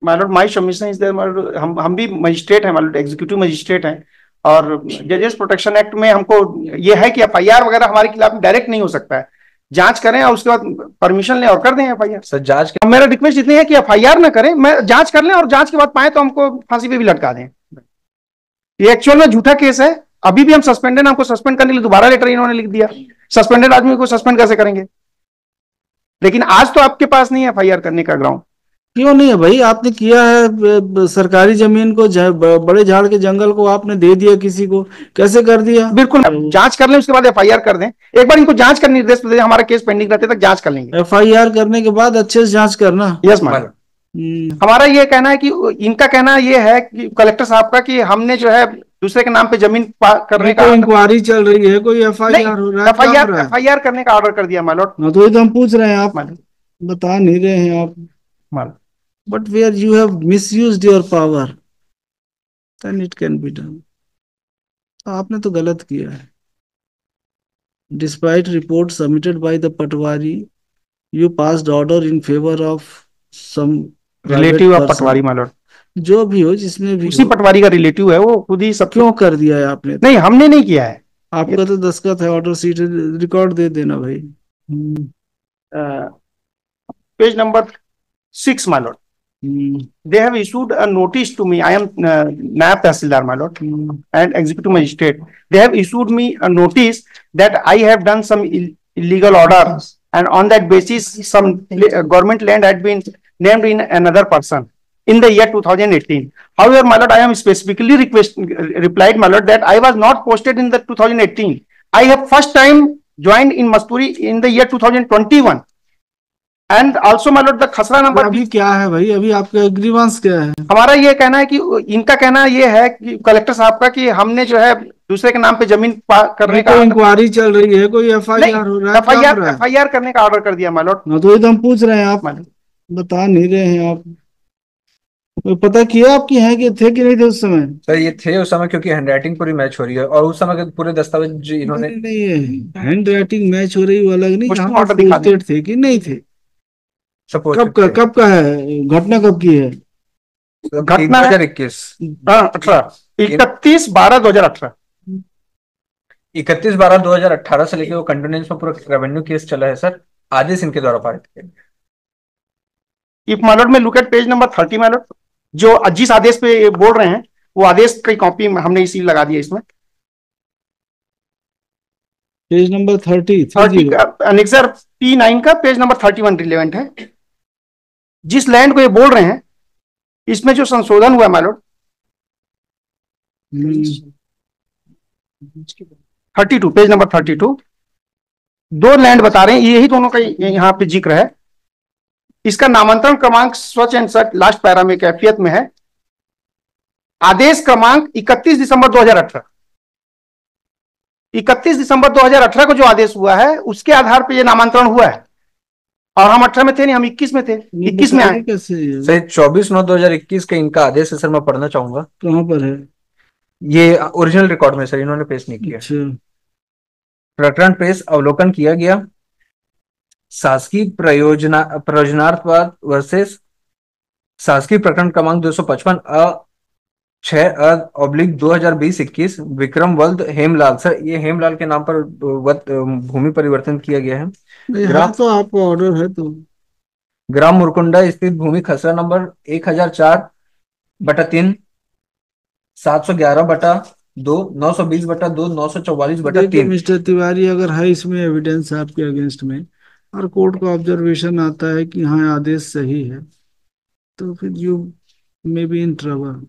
My lord my submission is there my lord, हम भी magistrate हैं माइलॉर्ड, एग्जीक्यूटिव मजिस्ट्रेट हैं। और जजेस प्रोटेक्शन एक्ट में हमको ये है कि एफआईआर वगैरह हमारे खिलाफ डायरेक्ट नहीं हो सकता है, जांच करें और उसके बाद परमिशन लें और कर दें एफआईआर। सर जांच मेरा रिक्वेस्ट इतनी है कि एफआईआर ना करें, मैं जांच कर लें और जांच के बाद पाए तो हमको फांसी पे भी लटका दें। ये एक्चुअल में झूठा केस है। अभी भी हम सस्पेंडेड, हमको सस्पेंड करने के लिए दोबारा लेटर इन्होंने लिख दिया। सस्पेंडेड आदमी को सस्पेंड कैसे करेंगे? लेकिन आज तो आपके पास नहीं है एफआईआर करने का ग्राउंड। क्यों नहीं है भाई? आपने किया है, सरकारी जमीन को, बड़े झाड़ के जंगल को आपने दे दिया किसी को, कैसे कर दिया? बिल्कुल, जांच कर लें उसके बाद एफआईआर कर दें। एक बार इनको जांच का निर्देश दे, हमारा केस पेंडिंग रहते तक जांच कर लेंगे। एफआईआर करने के बाद अच्छे से जांच करना। Yes madam. हमारा ये कहना है कि इनका कहना ये है कि कलेक्टर साहब का कि हमने जो है दूसरे के नाम पे जमीन करने का इंक्वायरी चल रही है, कोई एफआईआर हो रहा है? एफआईआर करने का ऑर्डर कर दिया माइलॉर्ड। हाँ, तो ये तो हम पूछ रहे हैं, आप बता नहीं रहे हैं आप। But where you have misused your power, then it can be done. तो आपने तो गलत किया है। Despite report submitted by the patwari, you passed order in favour of some relative of patwari my lord. जो भी हो, जिसमें भी उसी पटवारी का रिलेटिव है, वो खुद ही सब। क्यों कर दिया है आपने? नहीं, हमने नहीं किया है। आपका तो दस्तखत है, ऑर्डर सीट रिकॉर्ड दे देना भाई। Page number 6 my lord. They have issued a notice to me. I am Nayab Tahsildar, my lord, and executive magistrate. They have issued me a notice that I have done some illegal orders, and on that basis, some government land had been named in another person in the year 2018. However, my lord, I am specifically replied, my lord, that I was not posted in the 2018. I have first time joined in Masturi in the year 2021. And also my Lord the खसरा number. अभी क्या है भाई? अभी आपका grievance क्या है? हमारा ये कहना है कि इनका कहना ये है कि कलेक्टर साहब का कि हमने जो है दूसरे के नाम पे जमीन करने का इंक्वायरी चल रही है, कोई एफआईआर हो रहा है? एफआईआर करने का ऑर्डर कर दिया माय लॉर्ड। हाँ, तो ये तो हम पूछ रहे हैं, आप बता नहीं रहे हैं। आप पता किया आपकी है कि थे कि नहीं थे उस समय? सर ये थे उस समय, क्योंकि हैंडराइटिंग पूरी मैच हो रही है और उस समय के पूरे दस्तावेज इन्होंने नहीं है। हैंडराइटिंग मैच हो रही, वो अलग नहीं, थे कि नहीं थे? कब का है घटना? कब की है घटना? 2021 31/12/2018। 31/12/2018 से लेके वो कंटिन्यूस में पूरा रेवेन्यू केस चला है सर। आदेश इनके द्वारा पारित किए। इफ माय लॉर्ड में look at page number 30 my Lord, जो जिस आदेश पे बोल रहे हैं वो आदेश की कॉपी हमने इसी लगा दिया इसमें। पेज नंबर 30 अनेक्सर P9 का पेज नंबर 31 रिलेवेंट है। जिस लैंड को ये बोल रहे हैं इसमें जो संशोधन हुआ माय लॉर्ड 32, पेज नंबर 32, दो लैंड बता रहे हैं, यही दोनों का यहाँ पे जिक्र है। इसका नामांतरण क्रमांक स्वच्छ एंड सच लास्ट पैरा में कैफियत में है। आदेश क्रमांक 31 दिसंबर 2018। 31 दिसंबर 2018 को जो आदेश हुआ है उसके आधार पर यह नामांतरण हुआ है। और हम 18 में थे नहीं, हम 21 में थे। 21 में आए सही। 24/9/2021 का इनका आदेश है सर, मैं पढ़ना चाहूंगा। कहाँ पर है? ये ओरिजिनल रिकॉर्ड में सर, इन्होंने पेश नहीं किया। प्रकरण पेश अवलोकन किया गया। शासकीय प्रयोजनार्थवाद वर्सेस शासकीय प्रकरण क्रमांक 255/6/2020-21 विक्रम वल्द हेमलाल। सर ये हेमलाल के नाम पर भूमि परिवर्तन किया गया है। ग्राम तो आपका ऑर्डर है, तो ग्राम मुरकुंडा स्थित भूमि खसरा नंबर 1004/3, 711/2, 920/2, 944/3। मिस्टर तिवारी, अगर है इसमें एविडेंस आपके अगेंस्ट में और कोर्ट को ऑब्जर्वेशन आता है कि हाँ आदेश सही है, तो फिर you may be in trouble.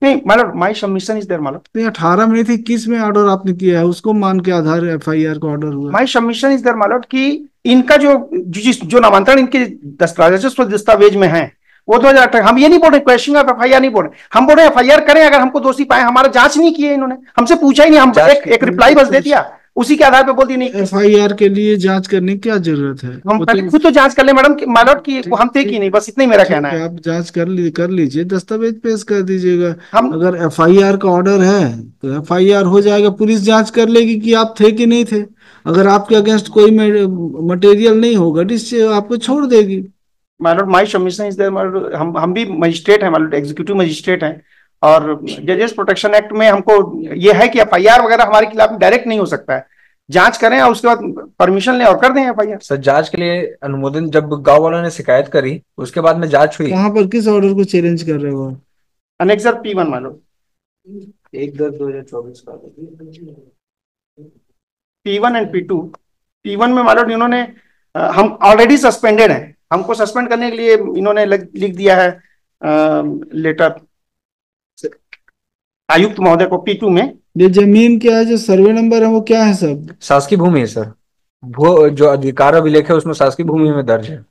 नहीं मतलब माय सबमिशन इज देयर मतलब। तो 18 में थी, किस में ऑर्डर आपने किया है उसको मान के आधार एफआईआर का ऑर्डर हुआ? माय सबमिशन इज देयर मतलब कि इनका जो नामांतरण इनके दस्तावेज में है वो 2018। हम ये नहीं बोल रहे क्वेश्चन ऑफ एफआईआर नहीं बोल रहे, हम बोल रहे एफआईआर करें अगर हमको दोषी पाए। हमारा जांच नहीं किए इन्होंने, हमसे पूछा ही नहीं, हम एक रिप्लाई बस दे दिया, उसी के आधार पे बोल दी नहीं। एफआईआर के लिए जांच करने की क्या जरूरत है? हम खुद तो जांच कर ले मैडम मालूट की हम थे कि नहीं, बस इतना ही मेरा कहना है। आप जांच कर लीजिए, दस्तावेज पेश कर दीजिएगा। अगर एफआईआर का ऑर्डर है तो एफआईआर हो जाएगा, पुलिस जांच कर लेगी कि आप थे कि नहीं थे। अगर आपके अगेंस्ट कोई मटेरियल नहीं होगा, आपको छोड़ देगी। My lord my submission is there my lord, हम भी मजिस्ट्रेट हैं माइलॉर्ड, एग्जीक्यूटिव मजिस्ट्रेट हैं, और जजेस प्रोटेक्शन एक्ट में हमको ये है कि एफआईआर वगैरह हमारे खिलाफ डायरेक्ट नहीं हो सकता है, जांच करें और उसके बाद परमिशन लें और कर दें एफआईआर। सर जांच के लिए अनुमोदन जब गांव वालों ने शिकायत करी उसके बाद में जांच हुई। कहाँ पर किस ऑर्डर को चैलेंज कर रहे हो? अनेक्सर P1 माइलॉर्ड, 1/10/2024 का P1 एंड P2। P1 में माइलॉर्ड इन्होंने हम ऑलरेडी सस्पेंडेड हैं, हमको सस्पेंड करने के लिए इन्होंने लिख दिया है लेटर आयुक्त महोदय को P2 में। ये जमीन क्या है, जो सर्वे नंबर है वो क्या है? सब शासकीय भूमि है सर, वो जो अधिकार अभिलेख है उसमें शासकीय भूमि में दर्ज है।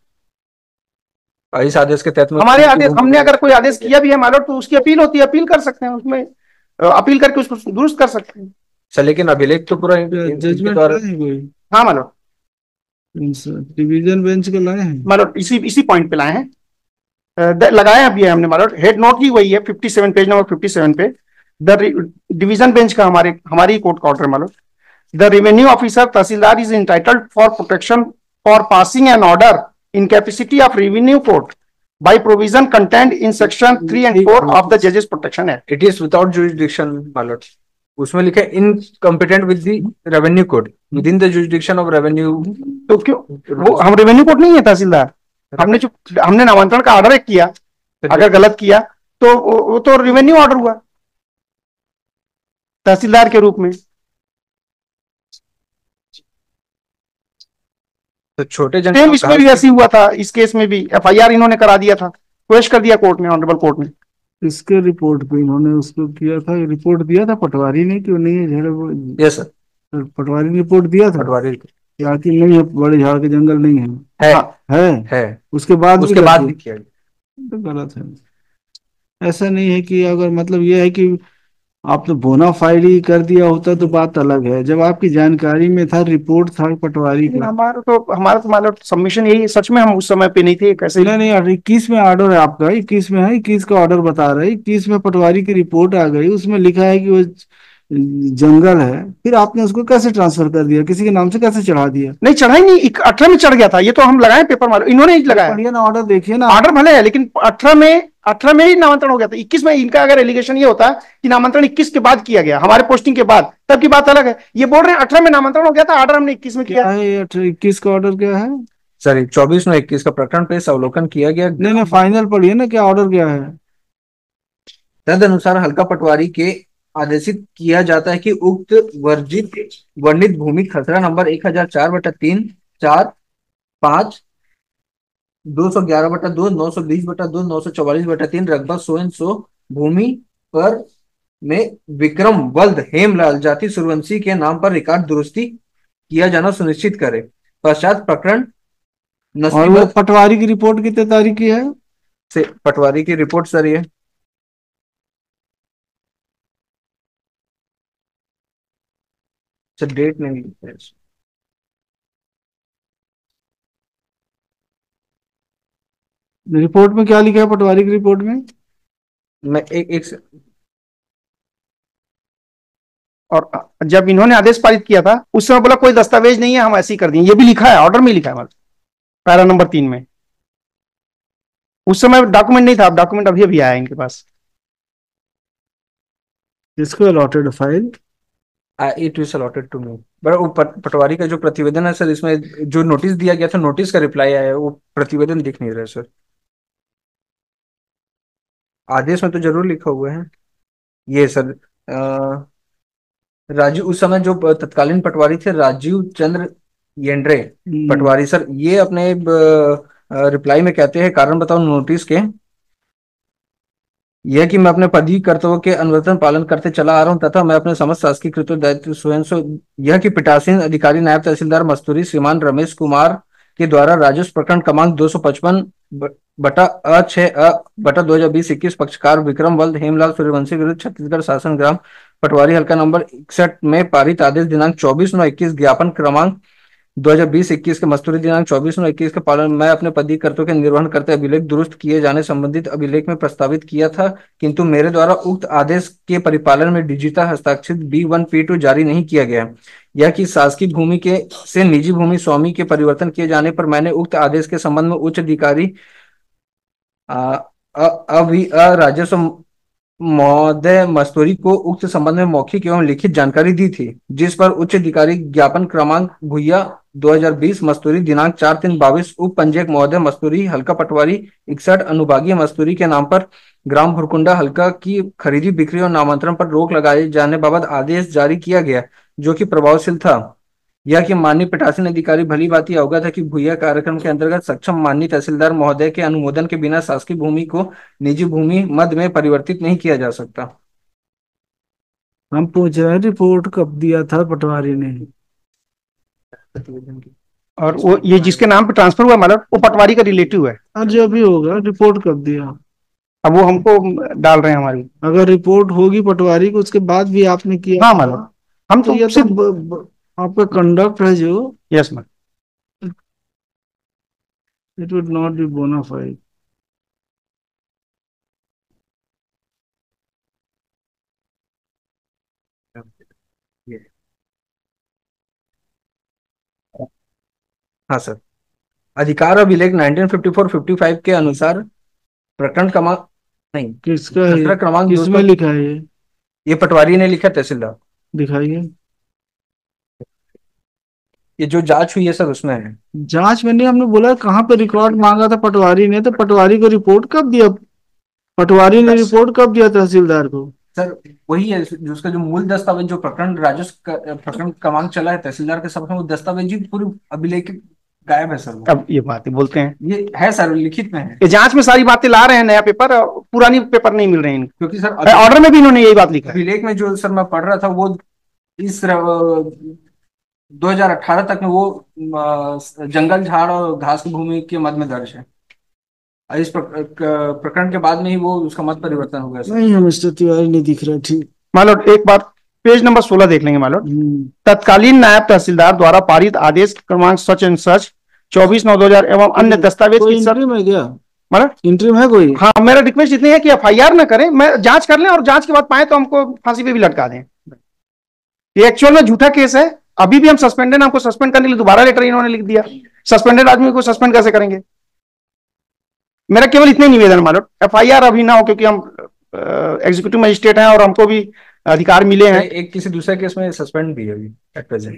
इस आदेश के तहत में हमारे आदेश, हमने अगर कोई आदेश किया भी है माइलॉर्ड तो उसकी अपील होती है, अपील कर सकते हैं, उसमें अपील करके उसको दुरुस्त कर सकते हैं सर, लेकिन अभिलेख तो पूरा जजमेंट लाए हैं कोई? हाँ माइलॉर्ड, डिवीजन बेंच के लाए हैं माइलॉर्ड, इसी पॉइंट पे लाए हैं, लगाए अभी है हमने माइलॉर्ड, हेड नोट ही वही है 57 पेज नंबर 57 पे, द डिवीजन बेंच का हमारी कोर्ट का order my lord. The revenue officer tehsildar is entitled for protection for passing an order in capacity of revenue court by provision contained in section 3 and 4 of the Judges Protection Act. It is without jurisdiction, my lord. उसमें लिखा है incompetent with the revenue code within the jurisdiction of revenue। तो क्यों वो हम revenue court नहीं है तहसीलदार, हमने नामांतरण का ऑर्डर किया, अगर गलत किया तो वो तो रेवेन्यू ऑर्डर हुआ तहसीलदार के रूप में। तो छोटे सेम इसमें भी ऐसी हुआ था, इस केस में भी एफआईआर इन्होंने करा दिया था, पेश कर दिया कोर्ट में, ऑनरेबल कोर्ट में। इसके रिपोर्ट पे इन्होंने उसको किया था, रिपोर्ट दिया था पटवारी ने, क्यों नहीं है? यस सर, पटवारी ने रिपोर्ट दिया था, पटवारी यहाँ की नहीं है, बड़े झाड़ के जंगल नहीं है, है उसके बाद भी किया, तो गलत है। ऐसा नहीं है कि अगर मतलब ये है कि आपने बोना फाइड ही कर दिया होता तो बात अलग है, जब आपकी जानकारी में था, रिपोर्ट था पटवारी का। हमारा तो मानो सबमिशन यही, सच में हम उस समय पे नहीं थे, कैसे नहीं 21 में ऑर्डर है आपका, 21 में है, 21 का ऑर्डर बता रहा है, 21 में पटवारी की रिपोर्ट आ गई, उसमें लिखा है कि वो जंगल है, फिर आपने उसको कैसे ट्रांसफर कर दिया, किसी के नाम से कैसे चढ़ा दिया? नहीं चढ़ा ही नहीं, 18 में चढ़ गया था, ये तो हम लगाए पेपर मारो, इन्होंने ही लगाया ना, ऑर्डर देखिए ना, ऑर्डर भले है लेकिन 18 में ही नामांतरण हो गया था। 21 में इनका अगर एलिगेशन ये होता कि नामांतरण 21 के बाद किया गया, हमारे पोस्टिंग के बाद, तब की बात अलग है। ये बोल रहे हैं 18 में नामांतरण हो गया था, ऑर्डर हमने 21 में किया है। 21 का ऑर्डर क्या है सर? 24 में 21 का प्रकरण पेश अवलोकन किया गया। नहीं फाइनल पढ़िए ना, क्या ऑर्डर क्या है? तद अनुसार हल्का पटवारी के आदेशित किया जाता है कि उक्त वर्णित भूमि खसरा नंबर 1004/3 4 5 211/2 920/2 944/3 रकबा सो एंड सो भूमि पर में विक्रम वल्द हेमलाल जाति सूर्यवंशी के नाम पर रिकॉर्ड दुरुस्ती किया जाना सुनिश्चित करे। पश्चात प्रकरण और वो पटवारी की रिपोर्ट कितने तारीख की है? से पटवारी की रिपोर्ट सर ये डेट नहीं लिखा है। रिपोर्ट में क्या लिखा है पटवारी की रिपोर्ट में? मैं एक और जब इन्होंने आदेश पारित किया था उस समय बोला कोई दस्तावेज नहीं है, हम ऐसे ही कर दिए, ये भी लिखा है, ऑर्डर में लिखा है, पैरा नंबर 3 में। उस समय डॉक्यूमेंट नहीं था, अब डॉक्यूमेंट अभी अभी आया इनके पास। इसको allotted file, it is allotted to me. पटवारी का जो प्रतिवेदन है सर, इसमें जो नोटिस दिया गया था, नोटिस का रिप्लाई आया है, वो प्रतिवेदन दिख नहीं रहा है सर। आदेश में तो जरूर लिखा हुआ है ये सर। राजीव, उस समय जो तत्कालीन पटवारी थे राजीव चंद्र येंड्रे पटवारी सर, ये अपने रिप्लाई में कहते हैं, कारण बताओ नोटिस के, यह कि मैं अपने पदवी कर्तव्यों के अनुवर्तन पालन करते चला आ रहा हूं तथा मैं अपने समस्त शासकीय कृत्य दायित्व स्वयं से, यह कि पीठासीन अधिकारी नायब तहसीलदार मस्तूरी श्रीमान रमेश कुमार के द्वारा राजस्व प्रकरण क्रमांक 255/6/2020-21 पक्षकार विक्रम वल्द हेमलाल सूर्यवंशी विरुद्ध छत्तीसगढ़ शासन ग्राम पटवारी हल्का नंबर 61 में पारित आदेश दिनांक 24/9/21 ज्ञापन क्रमांक 2020-21 के मस्तूरी दिनांक 24/9/21 के पालन मैं अपने पदवी कर्तव्यों के निर्वहन करते अभिलेख दुरुस्त किए जाने संबंधित अभिलेख में प्रस्तावित किया था, किंतु मेरे द्वारा उक्त आदेश के परिपालन में डिजिटा हस्ताक्षरित B1 P2 जारी नहीं किया गया। यह कि शासकीय भूमि के से निजी भूमि स्वामी के परिवर्तन किए जाने पर मैंने उक्त आदेश के संबंध में उच्च अधिकारी राजस्व महोदय मस्तूरी को उक्त संबंध में मौखिक एवं लिखित जानकारी दी थी, जिस पर उच्च अधिकारी ज्ञापन क्रमांक भूया 2020 मस्तूरी दिनांक 4/3/22 उप पंजीयक महोदय मस्तूरी हल्का पटवारी 61 अनुभागीय मस्तूरी के नाम पर ग्राम भुरकुंडा हल्का की खरीदी बिक्री और नामांतरण पर रोक लगाए जाने बाबत आदेश जारी किया गया, जो कि प्रभावशील था। यह कि माननीय पीठासीन अधिकारी भली भांति अवगत है कि भूया कार्यक्रम के अंतर्गत सक्षम माननीय तहसीलदार महोदय के अनुमोदन के बिना शासकीय भूमि को निजी भूमि मद में परिवर्तित नहीं किया जा सकता। हम पूछ रहे हैं रिपोर्ट कब दिया था पटवारी ने? और वो ये जिसके नाम पे ट्रांसफर हुआ मतलब वो पटवारी का रिलेटिव है। और जो भी होगा रिपोर्ट कब दिया? अब वो हमको डाल रहे हैं हमारी। अगर रिपोर्ट होगी पटवारी को उसके बाद भी आपने किया? हाँ मतलब हम तो ये तो आपका कंडक्ट है जो। Yes ma'am. It would not be bona fide. हाँ सर, अधिकार अभिलेख 1954-55 के अनुसार प्रकरण क्रमांक नहीं किसका है? खसरा क्रमांक किसमें लिखा है ये पटवारी ने लिखा, तहसीलदार। दिखाइए। ये जो जांच हुई है सर उसमें है। जांच में नहीं, हमने बोला कहाँ पे रिकॉर्ड मांगा था पटवारी ने, तो पटवारी को रिपोर्ट कब दिया? पटवारी ने रिपोर्ट कब दिया तहसीलदार को? सर वही है जो उसका जो मूल दस्तावेज जो प्रकरण क्रमांक चला है तहसीलदार के समक्ष, वो दस्तावेज ही पूरी अभिलेख गायब है सर। अब ये बातें बोलते हैं, ये है सर लिखित में है। ये जांच में सारी बातें ला रहे हैं, नया पेपर, पुरानी पेपर नहीं मिल रहे हैं क्योंकि सर ऑर्डर में भी इन्होंने यही बात लिखा है। अभिलेख में जो सर मैं पढ़ रहा था वो इस 2018 तक में वो जंगल झाड़ और घास की भूमि के मद में दर्ज है। इस प्रकरण के बाद में ही वो उसका मत परिवर्तन हो गया। नहीं, मिस्टर तिवारी नहीं दिख रहा। ठीक मालो एक बार पेज नंबर 16 देख लेंगे मालो। तत्कालीन नायब तहसीलदार द्वारा पारित आदेश क्रमांक सच एंड सच 24/9/2000 एवं अन्य दस्तावेज की इंटरिम है क्या? मतलब इंटरिम है कोई? हाँ, मेरा रिक्वेस्ट इतनी है कि एफआईआर ना करें, मैं जांच कर लें और जांच के बाद पाए तो हमको फांसी पे भी लटका दें। ये एक्चुअल में झूठा केस है। अभी भी हम सस्पेंडेड, हमको सस्पेंड करने के लिए दोबारा लेटर इन्होंने लिख दिया। सस्पेंडेड आदमी को सस्पेंड कैसे करेंगे? मेरा केवल इतने निवेदन मानो, एफआईआर अभी ना हो, क्योंकि हम एग्जीक्यूटिव मजिस्ट्रेट हैं और हमको भी अधिकार मिले हैं। एक किसी दूसरे केस में सस्पेंड भी है अभी एट प्रेजेंट।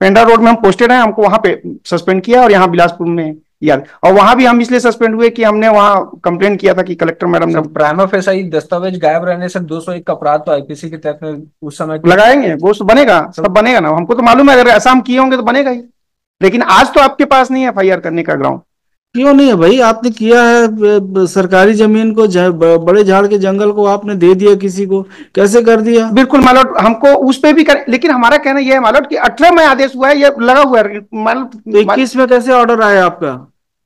पेंड्रा रोड में हम पोस्टेड हैं, हमको वहां पे सस्पेंड किया और यहाँ बिलासपुर में याद, और वहां भी हम इसलिए सस्पेंड हुए कि हमने वहां कंप्लेंट किया था कि कलेक्टर मैडम ने प्राइमा फेसाई दस्तावेज गायब रहने से 201 का अपराध तो आईपीसी के तहत में उस समय लगाएंगे। वो बनेगा, सब बनेगा ना, हमको तो मालूम है, अगर ऐसा हम किए होंगे तो बनेगा ही। लेकिन आज तो आपके पास नहीं है एफआईआर करने का ग्राउंड। क्यों नहीं है भाई? आपने किया है, सरकारी जमीन को, बड़े झाड़ के जंगल को आपने दे दिया किसी को, कैसे कर दिया? बिल्कुल मालूम, हमको उस पे भी कर, लेकिन हमारा कहना यह है मालूम कि 18 में आदेश हुआ है, ये लगा हुआ है मालूम। 21 में कैसे ऑर्डर आया आपका?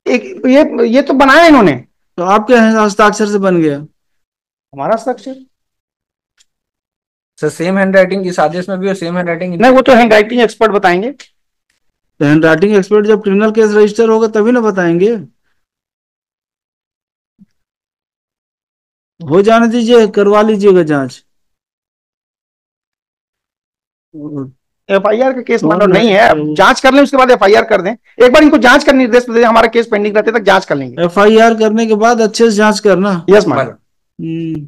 ये तो बनाया इन्होंने, तो आपके हस्ताक्षर से बन गया? हमारा हस्ताक्षर सर सेम हैंड राइटिंग इस आदेश में भी और सेम हैंड राइटिंग नहीं, वो तो हैंड राइटिंग एक्सपर्ट बताएंगे। हैंड राइटिंग एक्सपर्ट जब क्रिमिनल केस रजिस्टर होगा तभी ना बताएंगे। हो जाने दीजिए, करवा लीजिएगा जांच। एफआईआर का केस मानो नहीं है, जांच कर लें उसके बाद एफआईआर कर दें। एक बार इनको जांच का निर्देश दे दें, हमारा केस पेंडिंग रहते तक जांच कर लेंगे। एफआईआर करने के बाद अच्छे से जांच करना। Yes madam.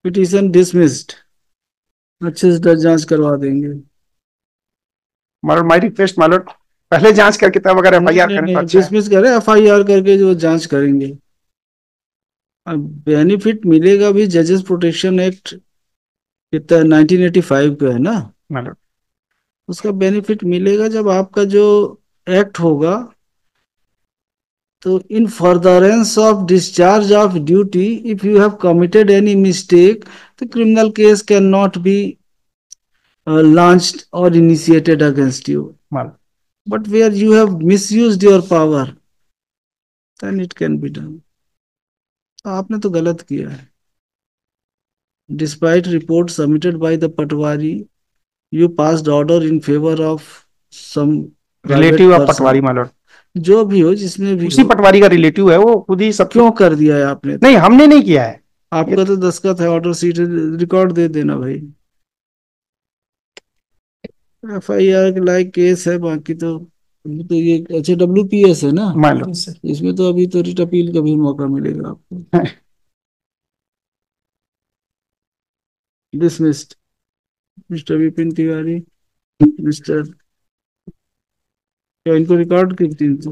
पिटीशन डिसमिस्ड, अच्छे से जांच करवा देंगे। माई रिक्वेस्ट मानो, पहले जांच करके तब अगर एफआईआर करें तो अच्छा है। डिसमिस करें, एफआईआर करके जो जांच करेंगे। बेनिफिट मिलेगा भी, जजेस प्रोटेक्शन एक्ट कितना 1985 का है ना, उसका बेनिफिट मिलेगा जब आपका जो एक्ट होगा। तो इन furtherance of discharge of duty if you have committed any mistake, the criminal case can not be launched or initiated against you. But where you have misused your power, then it can be done. आपने तो गलत किया है। Despite report submitted by the Patwari, you passed order in favor of some relative of patwari मालूम, जो भी हो, जिसमें भी उसी पटवारी का रिलेटिव है, वो खुद ही सब क्यों कर दिया है आपने? नहीं, हमने नहीं किया है। आपका तो दस्तखत है, ऑर्डर सीट रिकॉर्ड दे देना भाई। एफआईआर के लायक केस है, बाकी तो तो ये अच्छा WPS है ना, मान लो इसमें तो अभी तो रिट अपील का भी मौका मिलेगा आपको। Dismissed mister Vipin Tiwari, mister, क्या इनको रिकॉर्ड की चिंता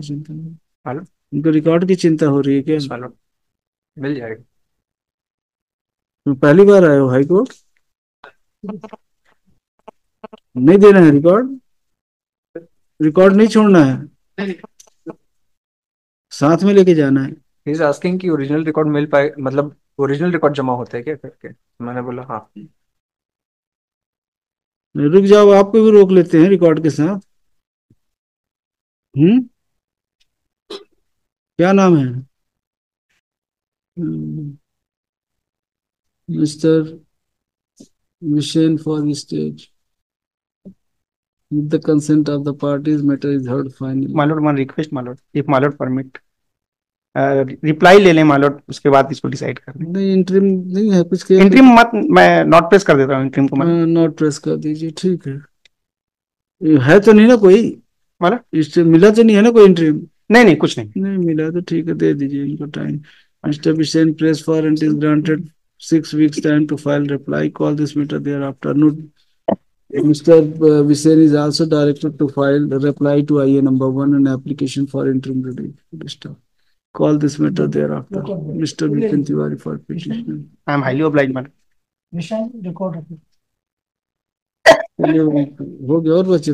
है? इनको रिकॉर्ड की चिंता हो रही है क्या? मिल जाएगा। तुम पहली बार आए हो हाई कोर्ट? नहीं देना है रिकॉर्ड? रिकॉर्ड नहीं छोड़ना है, साथ में लेके जाना है। ही इज आस्किंग कि ओरिजिनल रिकॉर्ड मिल पाए, मतलब ओरिजिनल रिकॉर्ड जमा होते हैं क्या करके। मैंने बोला हाँ। रुक जाओ, आपको भी रोक लेते हैं रिकॉर्ड के साथ। हम्म, क्या नाम है? Mister Vishen for stage, with the consent of the parties matter is heard finally. My lord one request my lord, if my lord permit, reply ले लें मालोड, उसके बाद इसको डिसाइड कर लें। नहीं इंटरिम नहीं है कुछ के, इंट्रीम मत, मैं नॉट प्रेस कर देता हूँ इंट्रीम को। नोट प्रेस कर दीजिए, ठीक है। ये है तो नहीं ना कोई, मालोड इससे मिला तो नहीं है ना कोई इंटरिम? नहीं नहीं कुछ नहीं। नहीं मिला तो ठीक है, दे दीजिए इनको time. Mister Vishen press warrant is granted 6 weeks time to file reply, call this matter thereafter. Note, Mr. Visain is also directed to file a reply to IA number 1 and application for interim relief. Call this matter thereafter. Mr. Vipin Tiwari for petition. I am highly oblige my lord. हो गया और बचे